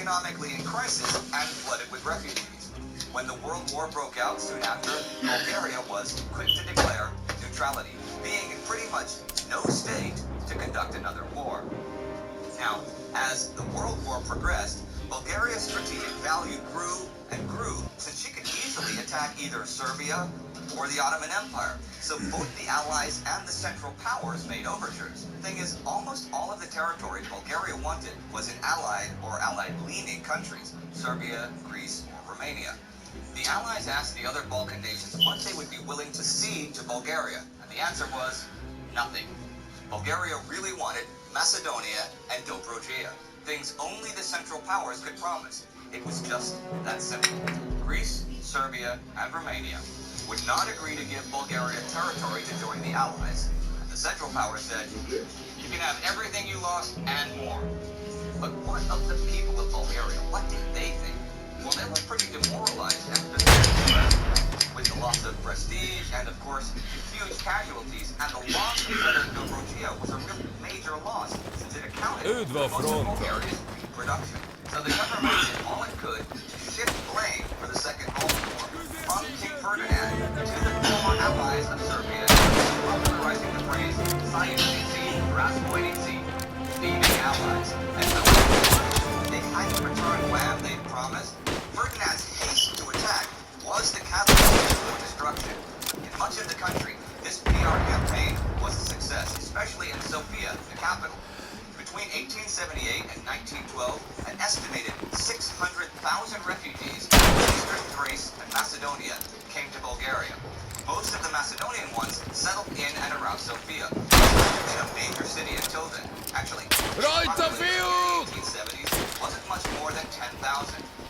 economically in crisis and flooded with refugees. When the World War broke out soon after, Bulgaria was quick to declare neutrality, being in pretty much no state to conduct another war. Now, as the World War progressed, Bulgaria's strategic value grew and grew since she could easily attack either Serbia or the Ottoman Empire. So both the Allies and the Central Powers made overtures. The thing is, almost all of the territory Bulgaria wanted was in Allied or Allied-leaning countries, Serbia, Greece, or Romania. The Allies asked the other Balkan nations what they would be willing to cede to Bulgaria, and the answer was nothing. Bulgaria really wanted Macedonia and Dobrogeia, things only the Central Powers could promise. It was just that simple. Greece, Serbia, and Romania would not agree to give Bulgaria territory to join the Allies. And the Central Powers said, you can have everything you lost and more. But what of the people of Bulgaria? What did they think? Well, they were pretty demoralized after the with the loss of prestige and, of course, huge casualties. And the loss of Southern Dobrogeia was a real major loss since it accounted for most of Bulgaria's production. So the government did all it could to shift blame for the Second Gulf War from King Ferdinand to the former allies of Serbia, popularizing the phrase "Sajušnici, razbojnici," thieving allies. And so they hadn't returned land they'd promised. Ferdinand's haste to attack was the catalyst for destruction. In much of the country, this PR campaign was a success, especially in Sofia, the capital. Between 1878 and 1912, an estimated 600,000 refugees from eastern Thrace and Macedonia came to Bulgaria. Most of the Macedonian ones settled in and around Sofia, a major city until then. Actually, the population in the 1870s wasn't much more than 10,000.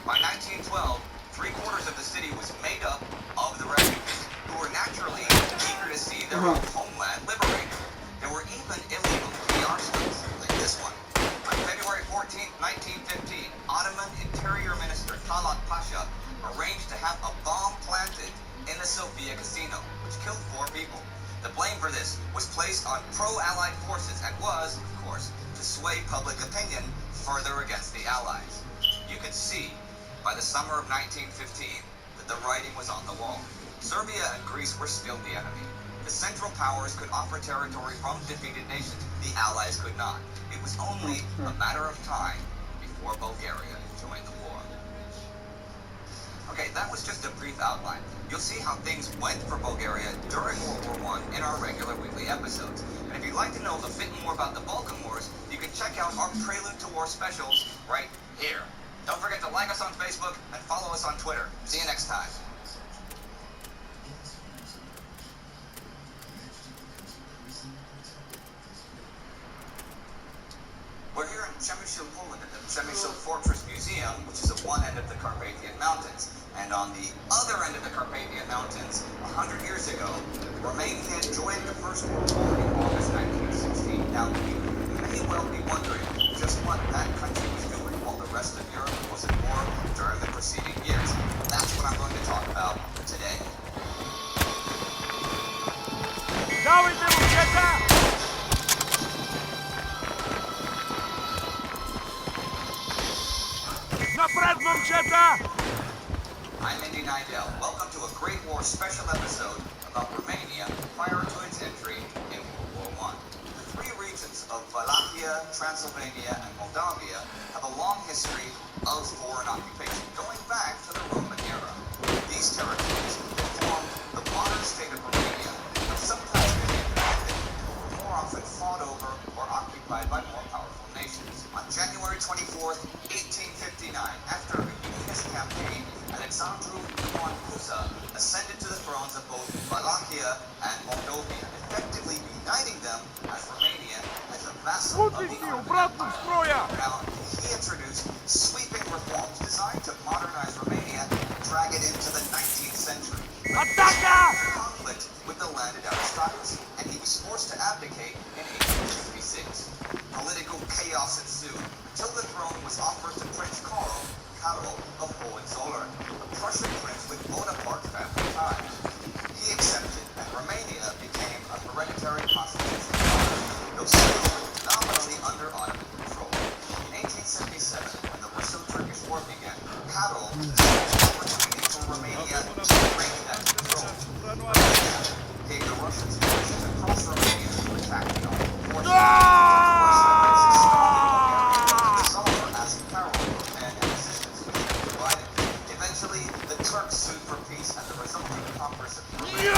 By 1912, three-quarters of the city was made up of the refugees, who were naturally eager to see their own homeland liberated. There were even illegal PR stunts, like this one. On February 14, 1915, Ottoman Interior Minister Talat Pasha arranged to have a bomb planted in the Sofia casino, which killed 4 people. The blame for this was placed on pro-Allied forces and was, of course, to sway public opinion further against the Allies. You could see, by the summer of 1915, that the writing was on the wall. Serbia and Greece were still the enemy. The Central Powers could offer territory from defeated nations. The Allies could not. It was only a matter of time before Bulgaria joined the war. Okay, that was just a brief outline. You'll see how things went for Bulgaria during World War I in our regular weekly episodes. And if you'd like to know a bit more about the Balkan Wars, you can check out our Prelude to War specials right here. Don't forget to like us on Facebook and follow us on Twitter. See you next time. We're here in Przemysl, Poland, at the Przemysl Fortress Museum, which is at one end of the Carpathian Mountains. And on the other end of the Carpathian Mountains, 100 years ago, Romania joined the First World War in August 1916. Now, you may well be wondering just what that country was doing while the rest of Europe was at war during the preceding years. That's what I'm going to talk about today. I'm Indy Nidell. Welcome to a Great War special episode about Romania prior to its entry in World War I. The 3 regions of Wallachia, Transylvania, and Moldavia have a long history of foreign occupation, going back to the Roman era. These territories formed the modern state of Romania, but sometimes been independent, but were more often fought over or occupied by more powerful nations. On January 24th, 1859, after a unionist campaign, Alexandru Ioan Cuza ascended to the thrones of both Wallachia and Moldavia, effectively uniting them as Romania as a vassal of the Ottoman Empire. Now, he introduced sweeping reforms designed to modernize Romania and drag it into the 19th century. Conflict with the landed aristocracy, and he was forced to abdicate in 1856. Political chaos ensued until the throne was offered to Prince Karl of Hohenzollern, a Prussian prince with Bonaparte family ties. He accepted, and Romania became a hereditary constitutional monarchy, though still nominally under Ottoman control. In 1876, Russians pushed across Romania to attack the Ottoman forces. The Tsar asked Karol for men and assistance, which he provided. Eventually, the Turks sued for peace, and the resulting Congress of Romania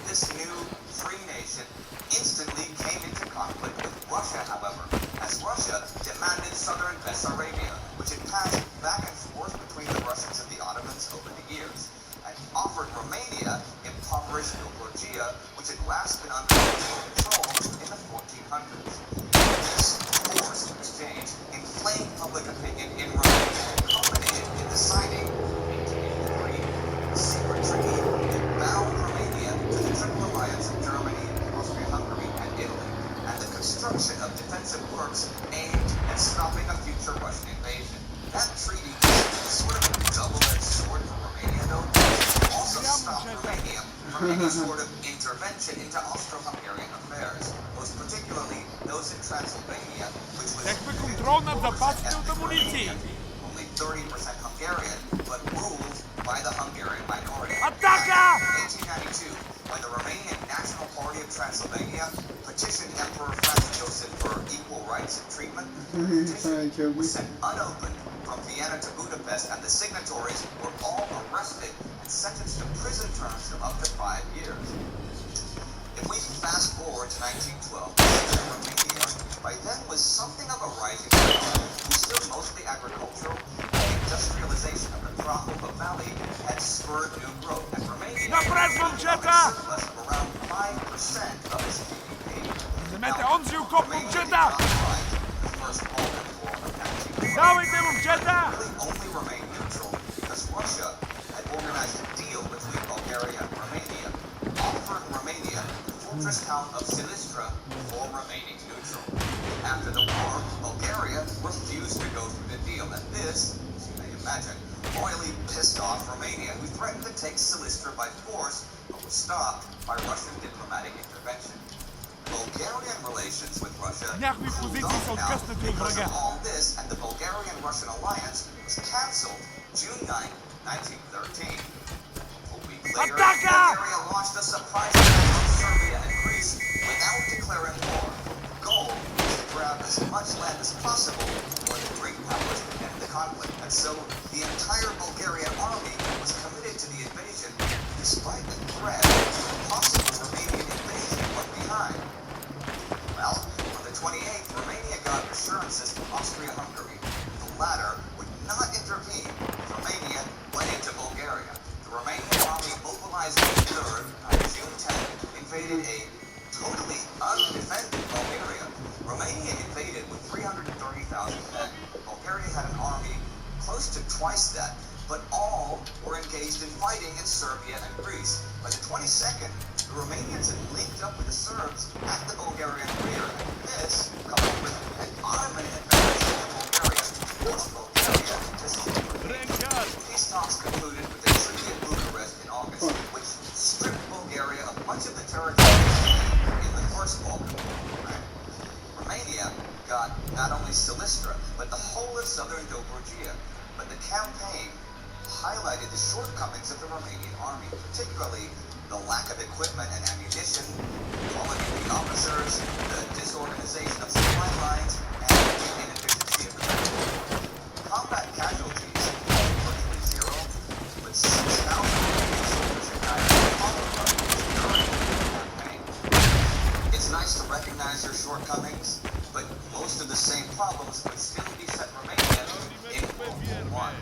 This new free nation instantly came into conflict with Russia, however, as Russia demanded southern Bessarabia, which had passed back and forth between the Russians and the Ottomans over the years, and offered Romania impoverished Georgia, which had last been under Russian control in the 1400s. This forced exchange inflamed public opinion in Romania and culminated in the signing, in 1883, a secret treaty that bound Romania to the Triple Alliance of Germany, Austria-Hungary, and Italy, and the construction of defensive works aimed at stopping a future Russian invasion. That treaty was sort of a double-edged sword for Romania, though. It also stopped Romania from any sort of intervention into Austro-Hungarian affairs, most particularly those in Transylvania, which was only 30% Hungarian, but ruled by the Hungarian minority. In 1892, when the Romanian National Party of Transylvania petitioned Emperor Franz Joseph for equal rights and treatment, the petition was sent unopened from Vienna to Budapest, and the signatories were all arrested and sentenced to prison terms of up to 5 years. If we fast forward to 1912, Romania by then was something of a rising star, who's still mostly agricultural. The industrialization of the Prahova Valley had spurred new growth, and Romania had a surplus of around 5% of its GDP. Now, Romania did not fight the First Balkan War of 1912. It really only remained neutral because Russia had organized a deal between Bulgaria and Romania, offering Romania the fortress town of Silistra for remaining neutral. After the war, Bulgaria refused to go through the deal, and this, as you may imagine, royally pissed off Romania, who threatened to take Silistra by force, but was stopped by Russian diplomatic intervention. Bulgarian relations with Russia cooled off now because of all this, and the Bulgarian-Russian alliance was cancelled June 9, 1913. A week later, Bulgaria launched a surprise attack on Serbia and Greece without declaring war. The goal was to grab as much land as possible before the great powers could end the conflict, and so the entire Bulgarian army was committed to the invasion despite the threat of a possible Romanian invasion left behind. Well, on the 28th, Romania got assurances from Austria-Hungary. The latter would not intervene if Romania went into Bulgaria. The Romanian army mobilized on the 3rd, on June 10th, invaded a totally undefended Bulgaria. Romania invaded with 330,000 men. Bulgaria had an army close to twice that, but all were engaged in fighting in Serbia and Greece. By the 22nd, the Romanians had linked up with the Serbs at the Bulgarian rear, and this, coupled with an Ottoman advance in Bulgaria, forced Bulgaria to seek relief. Peace talks concluded with the Treaty of Bucharest in August, which stripped Bulgaria of much of the territory in the First Balkan War. Romania got not only Silistra, but the whole of southern Dobruja. But the campaign highlighted the shortcomings of the Romanian army, particularly the lack of equipment and ammunition, the quality of the officers, the disorganization of supply lines, and the inefficiency of the military. Combat casualties were virtually zero, but 6,000 Romanian soldiers had died in Tannenberg during the campaign. It's nice to recognize your shortcomings, but most of the same problems would still beset Romania in World War I.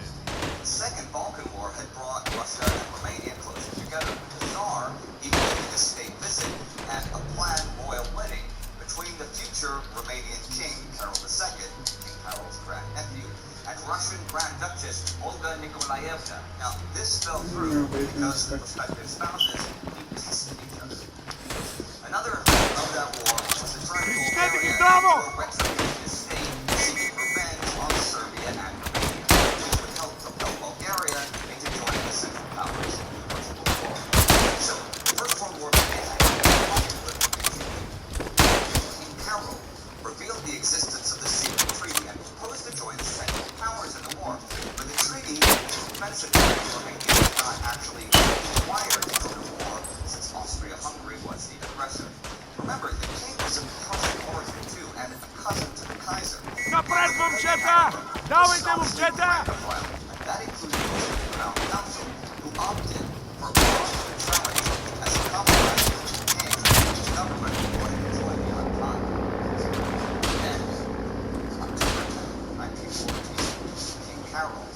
The Second Balkan War had brought Russia and Romania closer together. The Tsar even made a state visit and a planned royal wedding between the future Romanian king, Karol II, King Karol's grandnephew, and Russian Grand Duchess Olga Nikolaevna. Now, this fell through because the prospective spouses detested each other. Another effect of that war was the turn of Bulgaria into a retributionist state seeking revenge on Serbia and Romania, which would help propel Bulgaria into joining the Central Powers in the First World War. So, the First World War began. King Karol revealed the existence of the secret treaty and proposed to join the Central Powers in the war, but the treaty defensive measures Romania did not actually require to go to war, since Austria-Hungary was the aggressor. Remember, the king was of Prussian origin too, and a cousin to the Kaiser. Напред, момчета! Давайте, момчета! That included most of the Crown Council, who opted for moral neutrality as a compromise with the king and the government wanted to join the Entente. Then, October 10, 1914, King Carol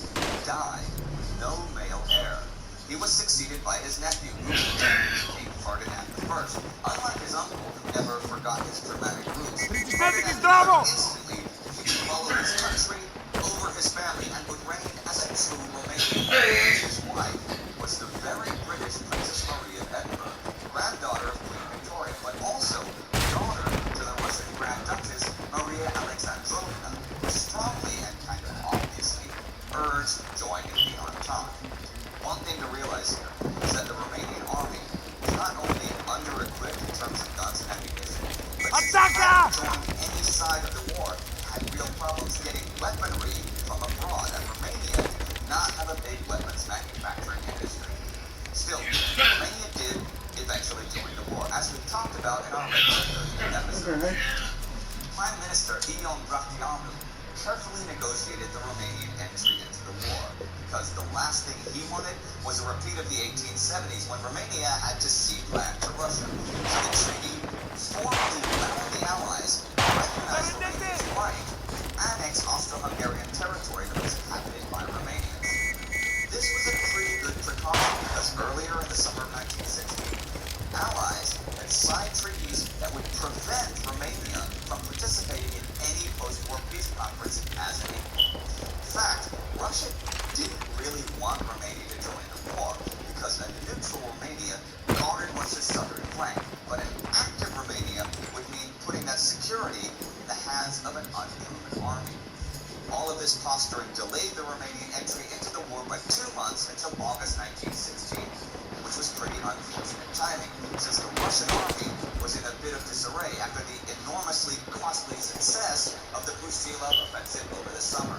died with no male heir. He was succeeded by his nephew, King Ferdinand I. Unlike his uncle, who never forgot his Germanic roots, Ferdinand instantly follow his country over his family and would reign as a true Romanian. His wife was the very British Princess Maria of Edinburgh, granddaughter of Queen Victoria, but also daughter to the Russian Grand Duchess Maria Alexandrovna, who strongly and kind of obviously urged joining the Entente. One thing to realize here is that the Romanian army is not only under-equipped in terms of guns and ammunition, but to join any side of the war had real problems getting weaponry from abroad, and Romania did not have a big weapons manufacturing industry. Still, Romania did eventually join the war, as we talked about in our regular episode. Prime Minister Ion Brătianu carefully negotiated the Romanian entry into the war, because the last thing he wanted was a repeat of the 1870s when Romania had to cede land to Russia. So the treaty formally allowed the Allies to recognize Romania's right to annex Austro-Hungarian territory that was inhabited by Romanians. This was a pretty good precaution because earlier in the summer of 1916, Allies had signed treaties that would prevent Romania from participating in any post-war peace conference as an equal. In fact, Russia didn't really want Romania to join the war because a neutral Romania guarded Russia's southern flank, but an active Romania would mean putting that security in the hands of an unproven army. All of this posturing delayed the Romanian entry into the war by 2 months until August 1916, which was pretty unfortunate timing, since the Russian army was in a bit of disarray after the enormously costly success of the Brusilov offensive over the summer.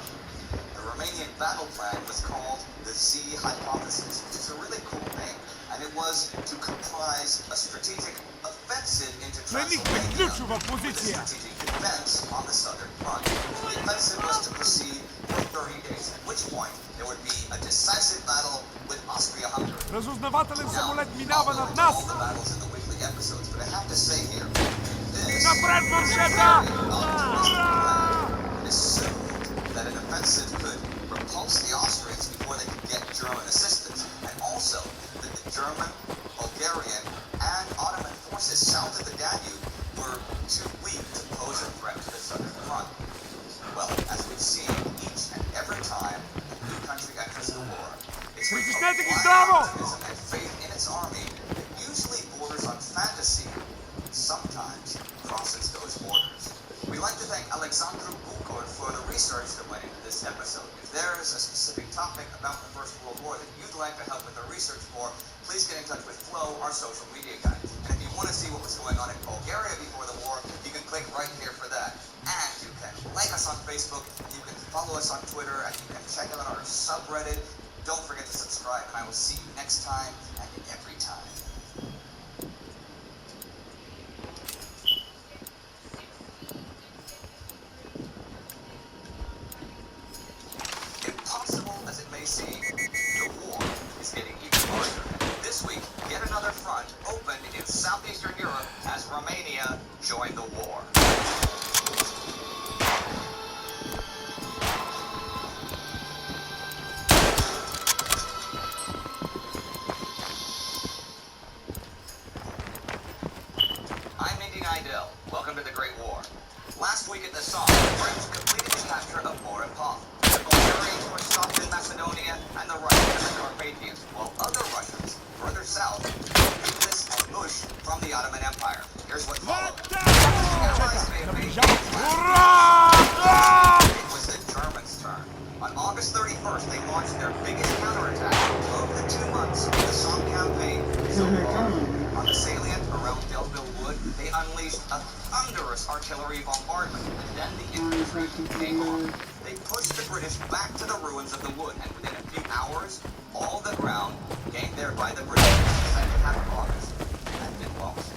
The Romanian battle plan was called the Z Hypothesis, which is a really cool name, and it was to comprise a strategic offensive into Transylvania with a strategic defense on the southern front. The offensive was to proceed for 30 days, at which point there would be a decisive battle with Austria-Hungary. Разузнавателен самолет Now, минава I'll над go into нас! all the battles in the weekly episodes, but I have to say here, this Напред, is момчета! very optimistic plan. It assumed that an offensive could repulse the Austrians before they could get German assistance, and also that the German, Bulgarian, and Ottoman forces south of the Danube were too weak to pose a threat to the southern front. Well, as we've seen each and every time a new country enters the war, it's with a blind optimism and faith in its army that usually borders on fantasy, sometimes crosses those borders. We'd like to thank Alexandru Bucur for the research that went into this episode. If there is a specific topic about the First World War that you'd like to help with the research for, please get in touch with Flo, our social media guy. And if you want to see what was going on in Bulgaria before the war, you can click right here for that. And you can like us on Facebook, and you can follow us on Twitter, and you can check out our subreddit. Don't forget to subscribe, and I will see you next time and every time. Impossible as it may seem, the war is getting even larger. This week, yet another front opened in southeastern Europe as Romania joined the war. Welcome to the Great War. Last week at the Somme, the French completed the capture of Moripov. The Bulgarians were stopped in Macedonia, and the Russians in the Carpathians, while other Russians, further south, took this and Mush from the Ottoman Empire. Here's what followed. The Allies may have made it was the Germans' turn. On August 31st, they launched their biggest counterattack of the 2 months of the Somme campaign so far. On the salient around Delville Wood, they unleashed a thunderous artillery bombardment, and then the infantry came on. They pushed the British back to the ruins of the wood, and within a few hours, all the ground gained there by the British in the second half of August had been lost.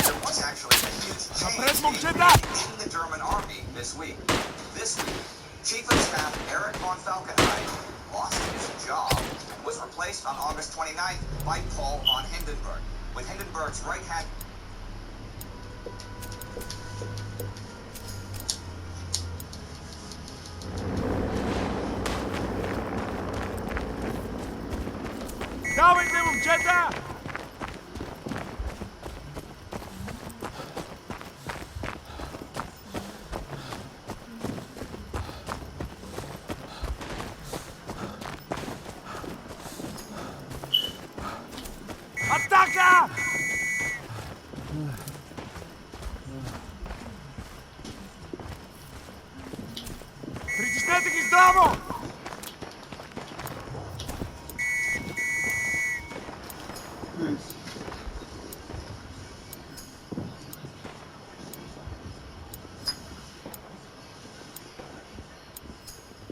There was actually a huge change in the German army this week. This week, Chief of Staff Erich von Falkenhayn lost his job and was replaced on August 29th by Paul von Hindenburg, with Hindenburg's right hand. Dawajcie, momчета! Атака! Притиснете ги здраво!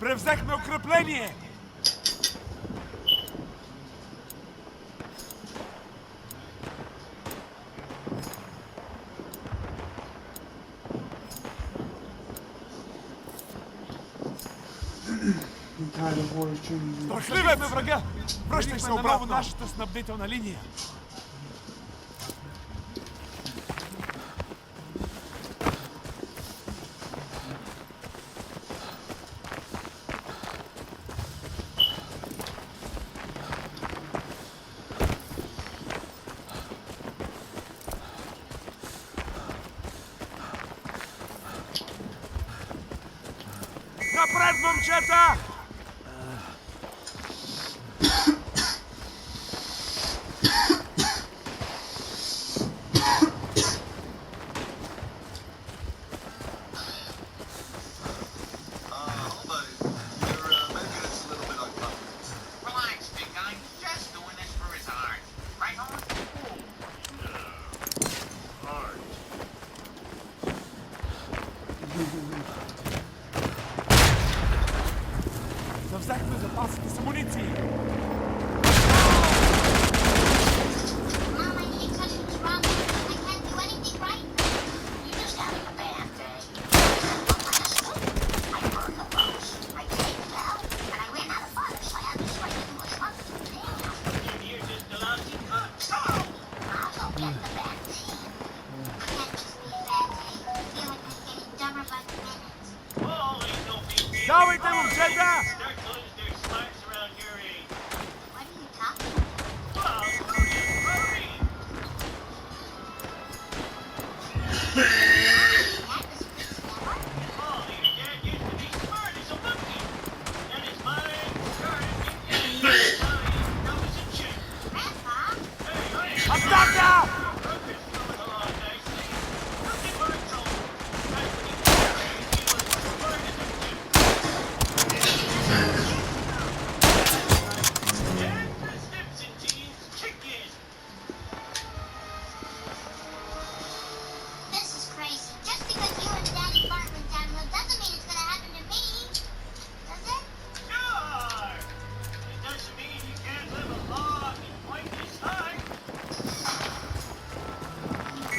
Превзехме укрепление! Страхливаме врага! Връщай се обратно на нашата снабдителна линия! Напред, момчета! Завзехме запасите с амуниции! Давайте, момчета! Атака!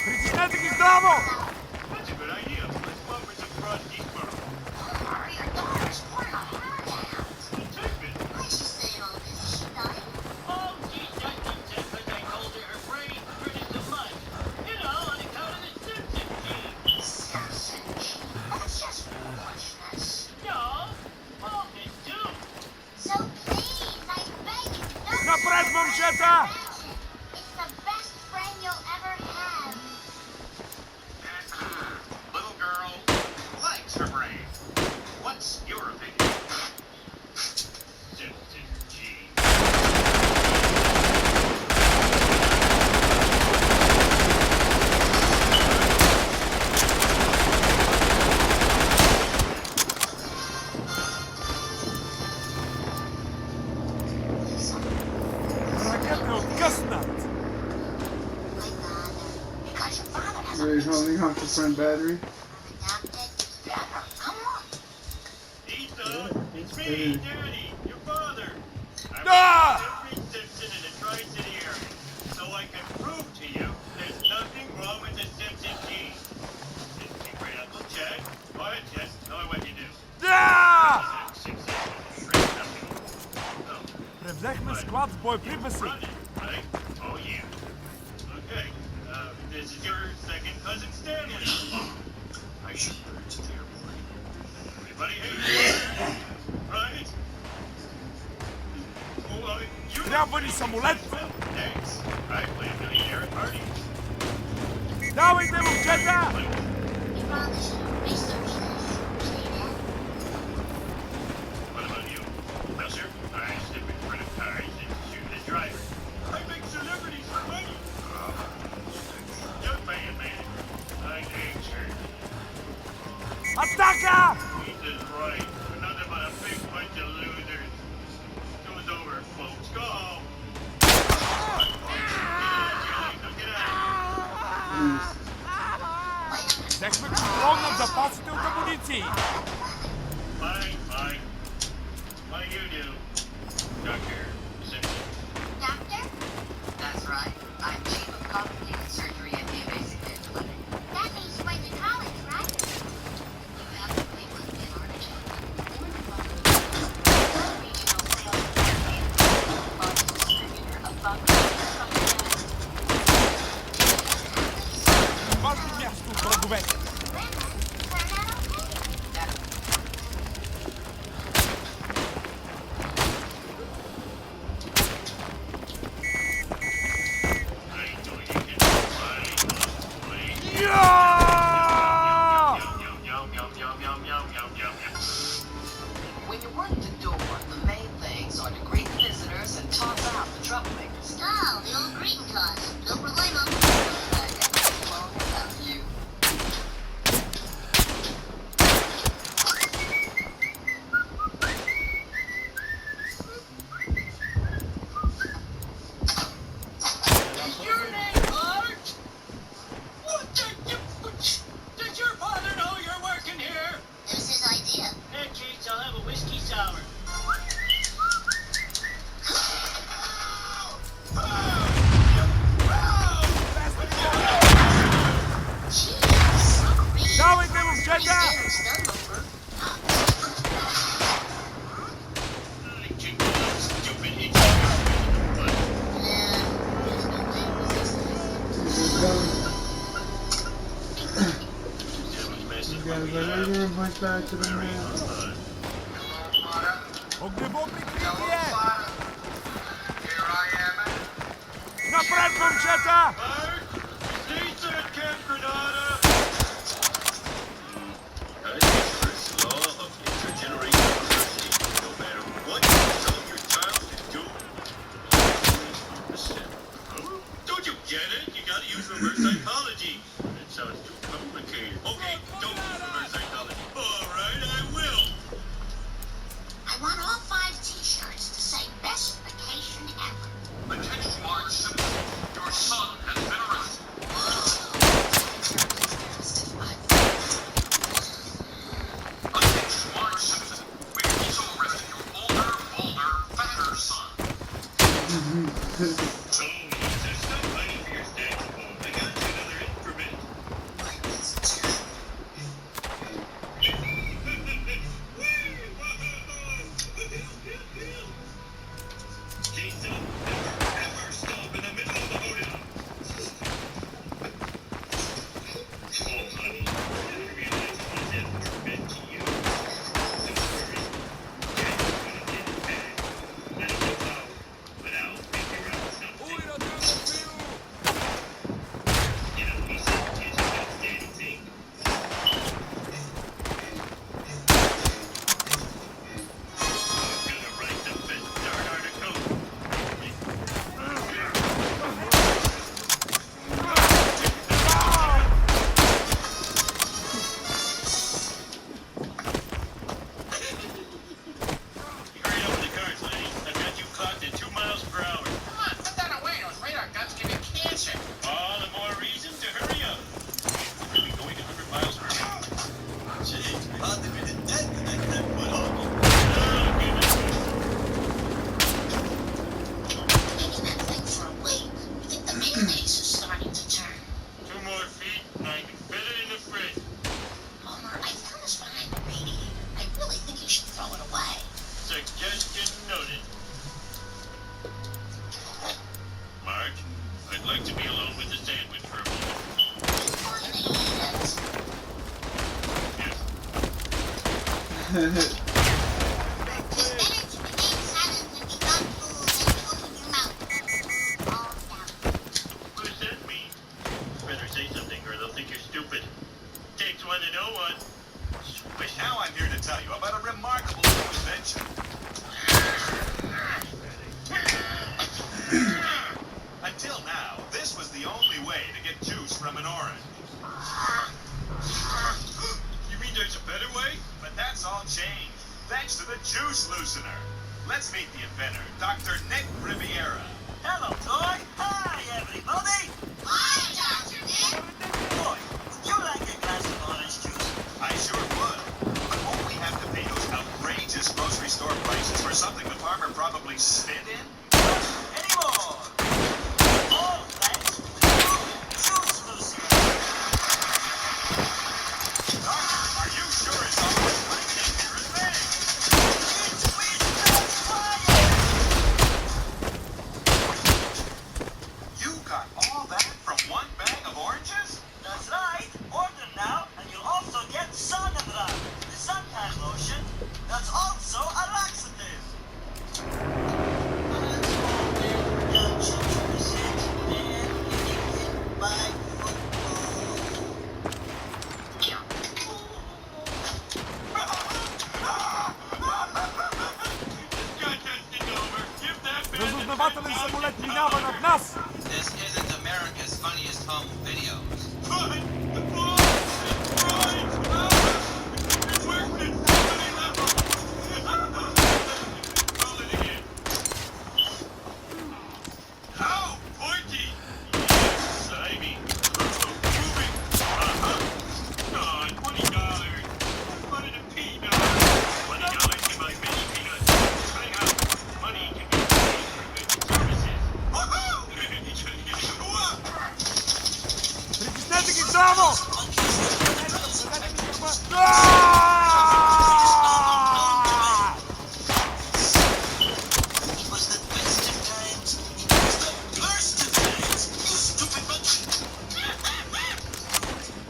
Притиснете ги здраво! Напред, момчета! Wait, holding off the front battery. Me, Daddy, your father. I Ah! was every Simpson in the Tri-City area, so I can prove to you there's nothing wrong with the Simpson gene. It's your great Uncle Chad. Go ahead, Chad. Tell me what you do. Ah! Shrink nothing. No. Превзехме склад с боеприпаси. Run it, right? Oh, yeah. Okay. This is your second cousin Stanley. I should learn to be airplane. Everybody hates right? Well, you Трябва ни самолет. Thanks. I play a millionaire at parties. Давайте, момчета! What about you? Well, sir, I stick in front of cars and shoot the driver. I make celebrities for money. Young man. I ain't sure. Атака! He's just right. We're nothing but a big bunch of losers. Show's over, folks. Go home. Get out. Взехме контрол над запасите от амуниции. Fine. What do you do, Dr. Simpson? Doctor? That's right. I'm chief of complicated surgery at the Invasive Care Clinic. That means you went to college, right? You have to be with the artichoke. They were developed regional sales distributor of Важно място от враговете. When you work the door, the main things are to greet visitors and toss out the troublemakers. Oh, the old greeting cards. Don't proclaim them. Well, that's you. Is your name Art? What does your father know you're working here? It was his idea. In that case, I'll have a whiskey sour. Давайте, момчета! Огнево прикритие! Напред, момчета! Don't you get it? You gotta use reverse psychology. That sounds too complicated. Okay, don't use reverse psychology. All right, I will. I want all 5 t-shirts to say best vacation ever. Attention, Marge Simpson. Your son has been arrested. Attention, Marge Simpson. We've also arrested your older, bolder, fatter son. There's no money for your stats. I got you another instrument. Jason, never ever stop in the middle of the hoedown. What does that mean? Better say something or they'll think you're stupid. Takes one to know one. Swish. Now I'm here to tell you about a remarkable new invention. Until now, this was the only way to get juice from an orange. You mean there's a better way? But that's all changed, thanks to the juice loosener. Let's meet the inventor, Dr. Nick Riviera. Hello, Toy. Hi, everybody. Boy, would you like a glass of orange juice? I sure would. But won't we have to pay those outrageous grocery store prices for something the farmer probably spit in? Anymore. All thanks to the new juice loosener. Doctor, are you sure it's all right? I can't hear a thing. It's Wizard's fire. You got all that from one bag of oranges? That's right. Order now, and you'll also get Tannenberg, the suntan lotion. That's also a laxative. Contest is over. Give that man Розузнаватель самолет міняв над нас! This isn't America's funniest home videos. Right! It's worked at so many levels! Roll it again. Ow! Pointy! Yes, I mean, moving. $20. Wanted a peanut. $20 to buy many peanuts. Try out. Money can be paid for good services. Woohoo! Притіснете їх знову! It was the best of times. It was the worst of times. You stupid monkey.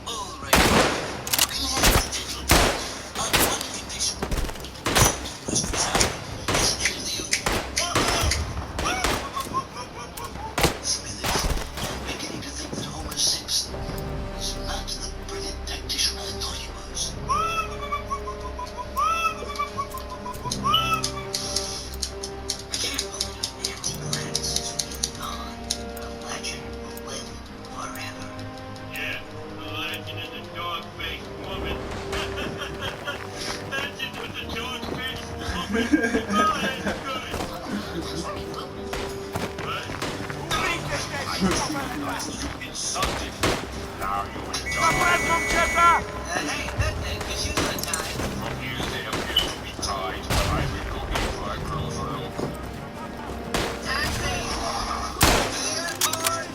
All right. You can have the gentleman on one condition. You must resign as head of the union. Smithers, you're beginning to think that Homer Simpson is not the brilliant tactician I thought he was. I can't believe Andy Gladys is really gone. The legend will live forever. Yeah, the legend of the dog-faced woman. Legend of the dog-faced woman. Oh, that's good. What? Insulted. Now you enjoy. Наперед, мовчата! Hey, that thing is usually tied. From here they appear to be tied, but I will go in for a closer look. Taxi! Airport!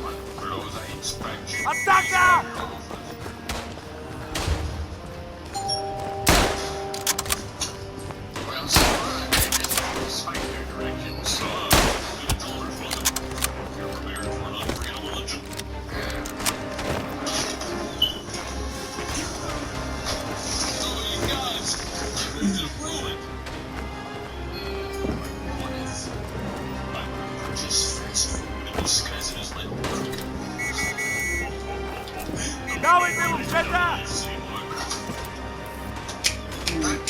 On closer inspection. Атака! Well, so I find their directions. It's all for them. You're prepared for an unforgettable luncheon. Oh, you guys! Just roll it. What if I would purchase fast food and disguise it as my work? Давайте, мовчата! See, look. But